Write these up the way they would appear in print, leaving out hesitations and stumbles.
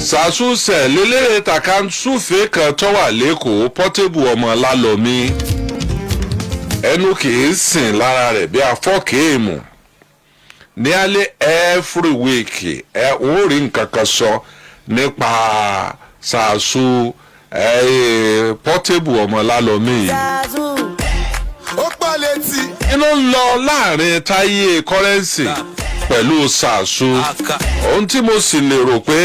sàṣùṣẹ̀ lélẹ́rẹ̀ tàkàǹsùfẹ́ kan tó wà lẹ́kọ̀ọ́ Portable ọmọ lálọ́mí ẹnu kìí sìn lára rẹ̀ bí afọ́kèémù ní alẹ́ every week wọ́n rí nǹkan kan sọ nípa sàṣù Portable ọmọ lálọ́mí yìí. ó pa létí. inú ń lọ láàrin Taye Currency pẹ̀lú sàṣù ohun tí mo sì lè rò pé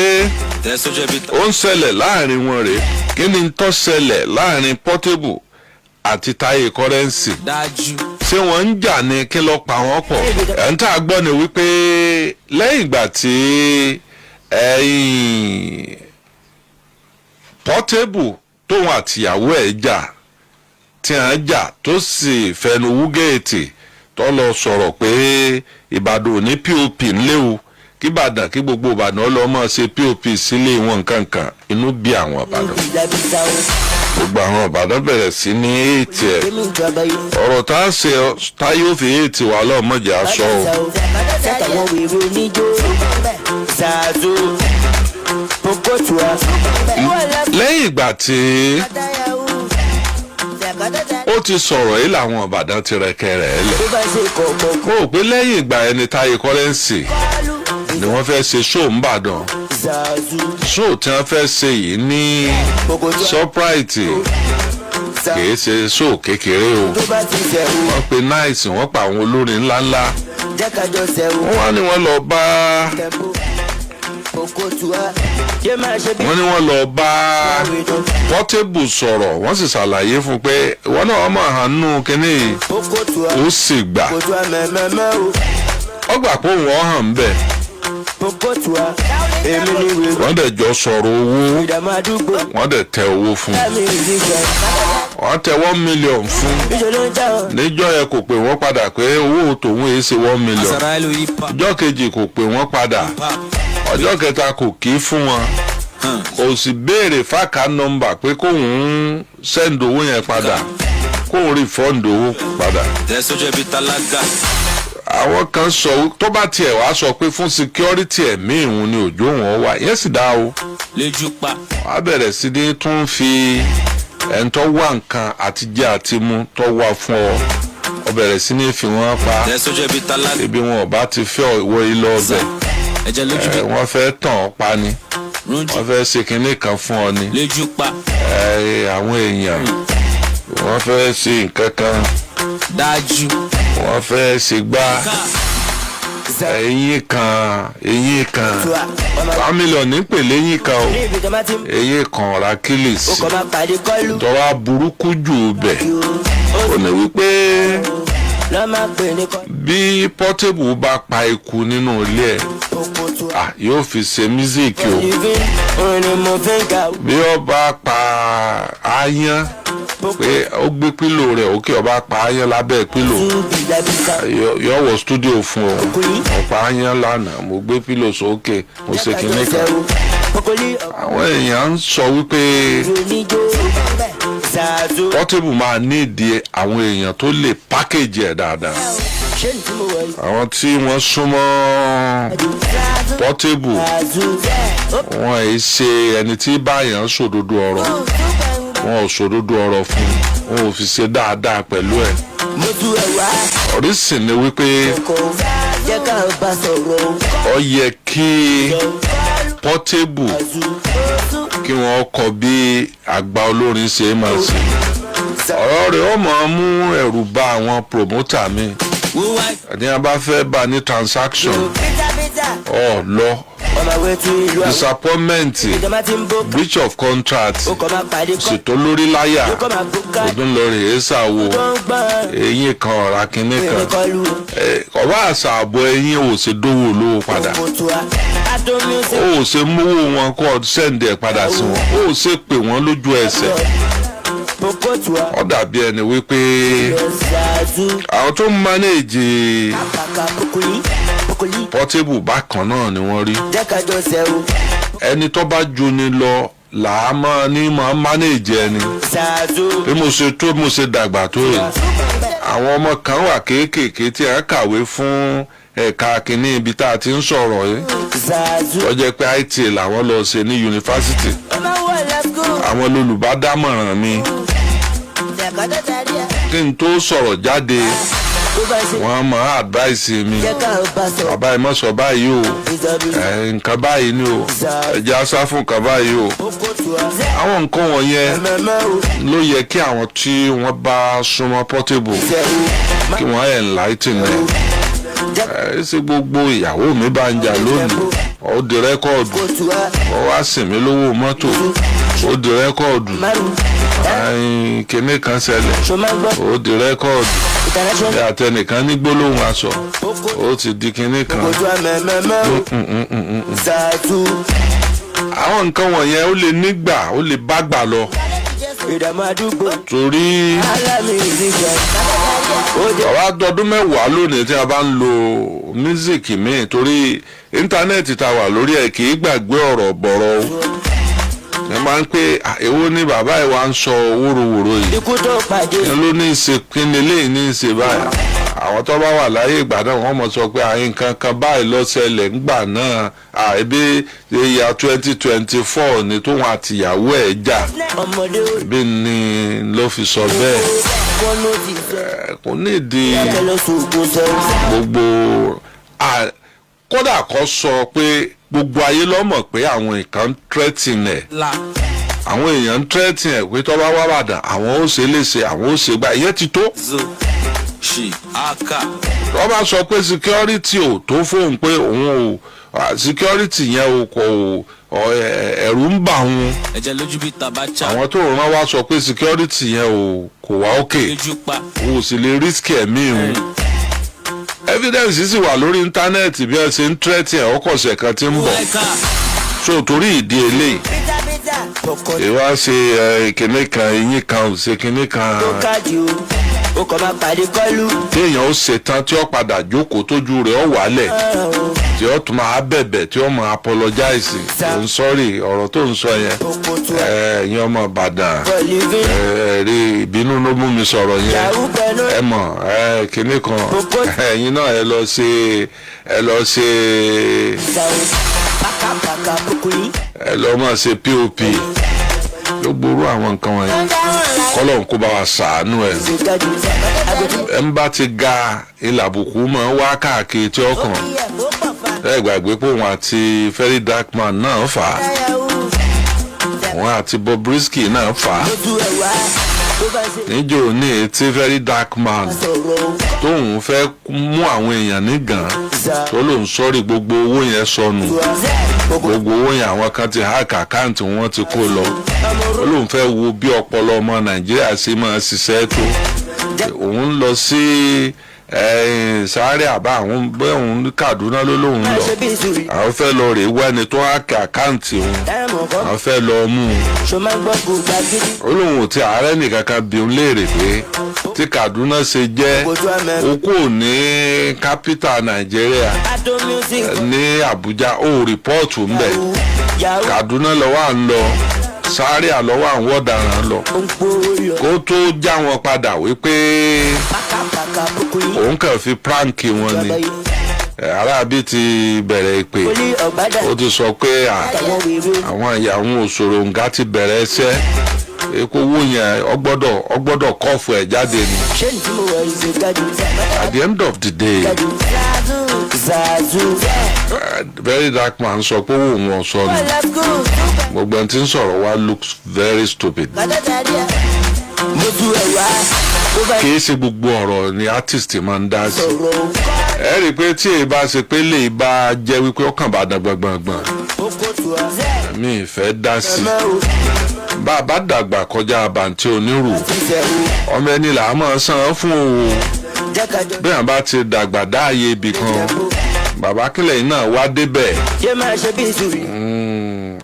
ó ń ṣẹlẹ̀ láàrin wọn rèé kí ni tó ṣẹlẹ̀ láàrin Portable àti Taye Currency ṣé wọ́n ń jà ní kí ló pa wọ́n pọ̀ ẹ̀ ń tà gbọ́ ni wípé lẹ́yìn ìgbà tí Portable tóun àtìyàwó ẹ̀ jà tí wọ́n jà tó sì fẹnu wú géètì tó lọ sọ̀rọ̀ pé Ìbàdàn ò ní POP ńlẹ́ o kí Ìbàdàn kí gbogbo Ìbàdàn ọlọ́mọ ṣe POP sílé wọn nǹkankan inú bí àwọn Ìbàdàn gbogbo àwọn Ìbàdàn bẹ̀rẹ̀ sí ní èètì ẹ̀ ọ̀rọ̀ tá a ṣe Táyé ó fi èètì wà lọ́mọdé aṣọ o. lẹ́yìn ìgbà tí ó ti sọ̀rọ̀ yìí làwọn Ìbàdàn ti rẹ̀kẹ̀ rẹ̀ lẹ̀ mo rò pé lẹ́yìn ìgbà ẹni Taye Currency ni wọ́n fẹ́ ṣe show ńbàdàn show tí wọ́n fẹ́ ṣe yìí ní Shoprite kìí ṣe show kékeré o wọ́n pe nice wọ́n pa àwọn olórin ńláńlá wọ́n wá ní wọ́n lọ bá Portable sọ̀rọ̀ wọ́n sì ṣàlàyé fún pé ìwọ náà wọ́n máa hàn nù kínní ó sì gbà ó gbà pé òun ọ̀hàn ń bẹ̀ wọ́n dẹ̀ jọ sọ̀rọ̀ owó wọ́n dẹ̀ tẹ owó fún wọ́n tẹ 1 million fún níjọ́ yẹn kò pè wọ́n padà pé owó tòun èé ṣe 1 million ọjọ́ kejì kò pè wọ́n padà ọjọ́ kẹta kò kí fún wọn kò sì béèrè fáàkà nọ́mbà pé kóun send owó yẹn padà kóun refund owó padà. àwọn kan sọ tó bá tiẹ̀ wá sọ pé fún security ẹ̀mí ìhun ni òjò wọn wà yẹn sì dá o. wàá bẹ̀rẹ̀ sí ní tún fi ẹni tó wá nǹkan àtijẹ́ àti mú tó wá fún ọ ọ bẹ̀rẹ̀ sí ní fi wọ́n pa ibi wọn ò bá ti fẹ́ ìwọ ilé ọbẹ̀ wọ́n fẹ́ tàn ọ́ pa ni wọ́n fẹ́ ṣe kinní kan fún ọ ni àwọn èèyàn wọ́n fẹ́ ṣe nǹkan kan wọ́n fẹ́ ṣe gbá eyín kan 1 million ní pèlè eyín kan o eyín kan rakilis tọ́wá burúkú jù bẹ̀ ó ní wípé bí Portable bá pa ikú nínú ilé ẹ̀ yóò fi ṣe mísíkì o bí ó bá pa aáyán pé ó gbé pílò rẹ̀ òkè ọba pa aáyán lábẹ́ pílò yóò wọ stúdíò fún ọ ọ̀pá aáyán lánàá mo gbé pílò sókè mo ṣe kinní kan àwọn èèyàn ń sọ wípé Portable máa nídìí àwọn èèyàn tó lè pákéjì ẹ̀ dáadáa àwọn tí wọ́n súnmọ́ Portable wọ́n ì ṣe ẹni tí báyàn sòdodo ọ̀rọ̀ wọn ò sòdodo ọ̀rọ̀ fún wọn ò fi ṣe dáadáa pẹ̀lú ẹ̀ orísìí ni wípé ó yẹ kí Portable kí wọ́n kọ́ bí àgbà olórin ṣe máa ṣe ọ̀rọ̀ rẹ̀ ó máa mú ẹ̀rù bá àwọn promoter mi ní a bá fẹ́ bá ní transaction lọ disappointment breach of contract ṣètò lórí láyà ọdún lórí èsàwò eyín kan ọ̀rá kínní kan ọba àṣà àbọ̀ eyín ò ṣe dówó olówó padà ó ṣe mówó wọn kó sẹ́ǹdì ẹ̀ padà sí wọn ó ṣe pè wọ́n lójú ẹsẹ̀ ó dàbí ẹni wípé àwọn tó ń manage Portable bákan náà ni wọ́n rí ẹni tó bá ju ni lọ làá máa ní máa manage ẹni bí mo ṣe dàgbà tó yìí àwọn ọmọ kan wà kéékèèké tí a kàwé fún ẹ̀ka kìíní ibi tá a ti ń sọ̀rọ̀ yìí ó jẹ́ pé IT làwọn lọ ṣe ní yunifásitì àwọn lolùbádámọ̀ràn mi kí n tó sọ̀rọ̀ jáde wọ́n máa advice mi bàbá ẹ má sọ báyìí o nǹkan báyìí ni o ẹ̀jẹ̀ asá fún nǹkan báyìí o àwọn nǹkan wọ̀nyẹn ló yẹ kí àwọn tí wọ́n bá súnmọ́ Portable kí wọ́n enlighten ẹ̀ ṣe gbogbo ìyàwó mi bá ń jà lónìí ó di rẹ́kọ̀dù ó wá sìn mí lówó mọ́tò ó di rẹ́kọ̀dù kíní kan ṣẹlẹ̀ ó di rẹ́kọ̀dù bí àtẹnìkan ní gbólóhùn aṣọ ó ti di kíní kan. àwọn nǹkan wọ̀nyẹn ó lè nígbà ó lè bá gbà lọ torí ọ̀rọ̀ àdọ́dún mẹ́wàá lónìí tí a bá ń lo mísíkì míì torí íńtánẹ́ẹ̀tì tá a wà lórí ẹ̀ kì í gbàgbé ọ̀rọ̀ bọ̀rọ̀ o ẹ máa ń pè èwo ni bàbá ẹ wá ń sọ wóróworó yìí kí ló ní í ṣe kí ni eléyìí ní í ṣe báyìí àwọn tó bá wà láyé ìgbà náà wọ́n mọ̀ sọ pé àyìn kankan báyìí ló ṣẹlẹ̀ ńgbà náà ẹbí ìyá 2024 ni tóun àtìyàwó ẹ̀ jà bí ni ló fi sọ bẹ́ẹ̀ kò ní ìdí gbogbo kódà kó sọ pé gbogbo ayé ló mọ̀ pé àwọn nǹkan threatening ẹ̀ àwọn èèyàn threatening ẹ̀ pé tó bá wá bàdàn àwọn ó ṣe léṣe àwọn ó ṣe gbà ìyẹn ti tó. wọ́n bá sọ pé security ò tó fóun pé òun ò security yẹn ò kò ẹ̀rù ń bà wọn àwọn tó rán wá sọ pé security yẹn ò kò wá òkè òun ò sì lè risk ẹ̀mí òun evidence sì wà lórí íńtánẹ́ẹ̀tì bí ẹ ṣe ń tẹ́tì ẹ̀ ọkọ̀ọ̀sẹ̀ kan tí ń bọ̀ so torí ìdí eléyìí ìwá ṣe kinní kan eyín kan ò ṣe kinní kan téèyàn ó ṣetán tí ó padà jókòó tójú rẹ̀ ó wálẹ̀ tí ó tún máa bẹ̀bẹ̀ tí ó máa apologize I'm sorry ọ̀rọ̀ tó ń sọ yẹn ẹ̀yin ọmọ Ìbàdàn rí ìbínú ló mú mi sọ̀rọ̀ yẹn ẹ mọ̀ kinní kan ẹ̀yin náà ẹ lọ ṣe ẹ lọ máa ṣe POP ló gbóró àwọn nǹkan wọ̀nyẹn kọ́lọ́n kó bá wa ṣàánú ẹ̀ ń bá ti ga ìlàbùkù máa wá káàkiri tí ọkàn ẹ gbàgbé pé òun àti Very Dark Man náà fà á òun àti Bobrisky náà fà á níjó ní tí Very Dark Man tóun fẹ́ mú àwọn èèyàn nígàn tó lòun sọ́rí gbogbo owó yẹn sọnù gbogbo owó yẹn àwọn kan ti hack àkáǹtì wọn ti kó lọ ó lóun fẹ́ wo bí ọpọlọ ọmọ Nàìjíríà ṣe máa ṣiṣẹ́ tó òun lọ sí sáré àbá àwọn bẹ́ẹ̀ òun Kaduna ló lóun lọ àwọn fẹ́ lọ rèé wẹ́ni tó hack àkáǹtì wọn àwọn fẹ́ lọ mú un ó lóun ò ti ààrẹ nìkan kan bí òun léèrè pé tí Kaduna ṣe jẹ́ okó ní kápítà Nàìjíríà ní Àbújá ó rìpọ́ọ̀tù ńbẹ̀ Kaduna lọ́wọ́ à ń lọ sáré àlọ́wọ́ àwọn ọ̀daràn lọ kó tó já wọn padà wípé òun kàn fi prank wọn ni arábí ti bẹ̀rẹ̀ ìpè ó ti sọ pé àwọn ìyàwó òṣòròǹgá ti bẹ̀rẹ̀ ẹsẹ̀ èkó owó yẹn ọgbọ́dọ̀ kọ́ọ̀fù ẹ̀ jáde ni at the end of the day Very Dark Man sọ pé òun wọn sọ ni gbogbo ẹni tí ń sọ̀rọ̀ wá looks very stupid kìí ṣe gbogbo ọ̀rọ̀ ni artist máa ń dá sí ẹ rí i pé tí èyí bá ṣe pé lè bá jẹ́ wípé ọkàn bá dán gbọ̀ngbọ̀ngbọ̀n mi ì fẹ́ dá sí bá a bá dàgbà kọjá àbàntí onírù ọmọ ẹni là á máa san án fún òun bí àwọn bá ti dàgbà dáàyè ibì kan bàbá kílẹ̀ yìí náà wá débẹ̀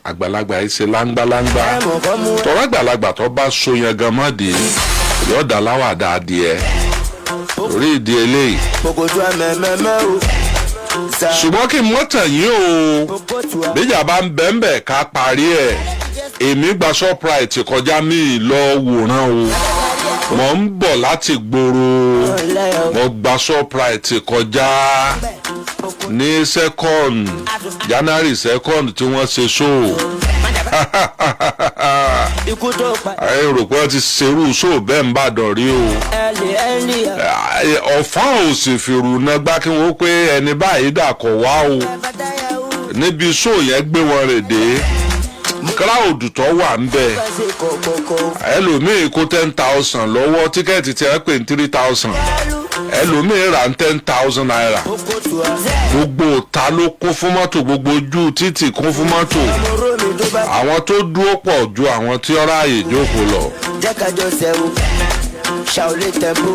àgbàlagbà yìí ṣe láńgbáláńgbá tọ́rọ àgbàlagbà tó bá so yẹn gan mọ́dì yóò dá láwàdà adìẹ orí ìdí eléyìí ṣùgbọ́n kí mọ́tàn yín o bíjà bá ń bẹ́ẹ̀ ká parí ẹ̀ èmi gba Shoprite kọjá mi lọ wòran o mò ń bọ̀ láti gbòòrò mo gba Shoprite kọjá ní second January 2nd tí wọ́n ṣe show ayé rò pé wọ́n ti ṣerú show bẹ́ẹ̀ ń bàdàn rí o ọ̀fọ́n ò sì fìrù nàgbà kí wọ́n pé ẹni báyìí dàkọ̀ wá o níbi show yẹn gbé wọn rèdè crowd tó wà ń bẹ ẹlòmíì kó 10,000 lọ́wọ́ tíkẹ́ẹ̀tì tí ẹ pè ní 3,000 ẹlòmíì rà ní 10,000 naira gbogbo ta ló kún fún mọ́tò gbogbo ojú títì kún fún mọ́tò àwọn tó dúró pọ̀ ju àwọn tí ó ráàyè jókòó lọ.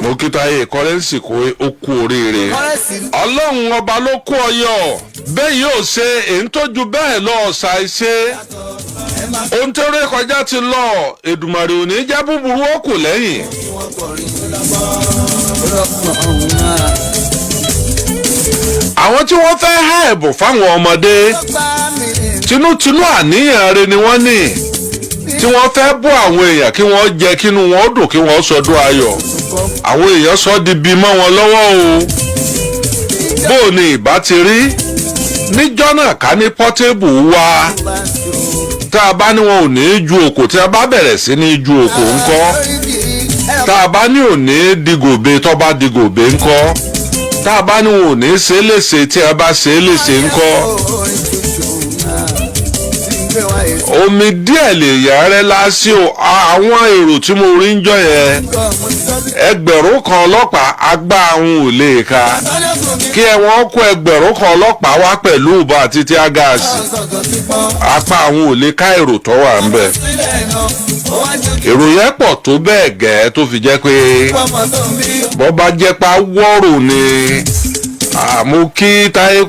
mo kí Taye Currency kó o kú oríire ọlọ́run ọba ló kó ọyọ bẹ́ẹ̀ yóò ṣe èyí tó ju bẹ́ẹ̀ lọ ṣàìṣe ohun tó rí kọjá ti lọ Èdùmàrè ò ní jẹ́ búburú ó kù lẹ́yìn. àwọn tí wọ́n fẹ́ há ẹ̀bùn fáwọn ọmọdé tinútinú àníyàn rẹ̀ ni wọ́n ní tí wọ́n fẹ́ bọ́ àwọn èèyàn kí wọ́n jẹ kínú wọn dùn kí wọ́n sọdún ayọ̀ àwọn èèyàn sọ di bí mọ́ wọn lọ́wọ́ o bó ni ìbá ti rí níjọ́ náà ká ní Portable wá tá a bá ní wọn ò ní ju òkò tí a bá bẹ̀rẹ̀ sí ní ju òkò ńkọ́ tá a bá ní ò ní digòbe tó bá digòbe ńkọ́ tá a bá ní wọn ò ní ṣe léṣe tí a bá ṣe léṣe ńkọ́ omi díẹ̀ lè yà rẹ́ lásì o àwọn èrò tí mo rí ń jọ yẹn ẹgbẹ̀rún kan ọlọ́pàá agbá àwọn ò lè ka kí wọ́n kó ẹgbẹ̀rún kan ọlọ́pàá wá pẹ̀lú ìbọn àti tíá gáàsì apá àwọn ò lè ká èrò tó wà ń bẹ̀ èrò yẹn pọ̀ tó bẹ́ẹ̀ gẹ́ tó fi jẹ́ pé bọ́ bá jẹ́ pa wọ́rò ni àmú kí Táyé